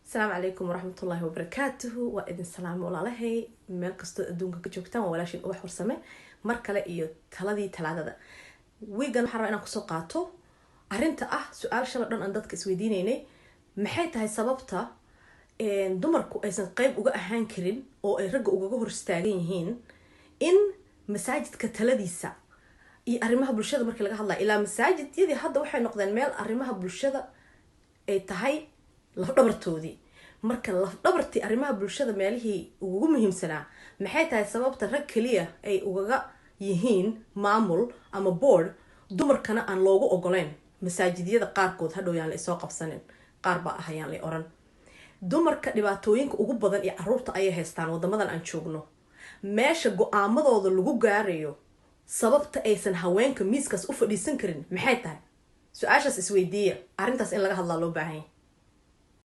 السلام عليكم ورحمة الله وبركاته وإذن السلام والله مeel kasto adduunka ka joogtaan waa walaashin ubax warsame mar kale iyo taladii talaadada wiigan waxaan rabaa inaan kusoo qaato arrinta ah su-aal shalay dhan aan dadka isweydiinaynay maxay tahay sababta dumarku aysan qayb uga ahaan karin oo ay ragga ugaga hor istaagan yihiin in masaajidka taladiisa iyo arrimaha bulshada markii laga hadlayo ilaa masaajidyadii hadda waxay noqdeen meel arrimaha bulshada ay tahay laf dhabartoodii marka laf dhabartii arrimaha bulshada meelihii ugu muhiimsanaa maxay tahay sababta rag kaliya ay ugaga yihiin maamul ama board dumarkana aan loogu ogoleyn masaajidyada qaarkood hadhow yaan la isoo qabsanin qaar baa ahayaan la oran dumarka dhibaatooyinka ugu badan iyo caruurta ayay haystaan wadamadan aan joogno meesha go'aamadooda lagu gaarayo sababta aysan haweenka miiskaas u fadhiisan karin maxay tahay su-aashaas isweydiiya arrintaas in laga hadlaa loo baahan yahay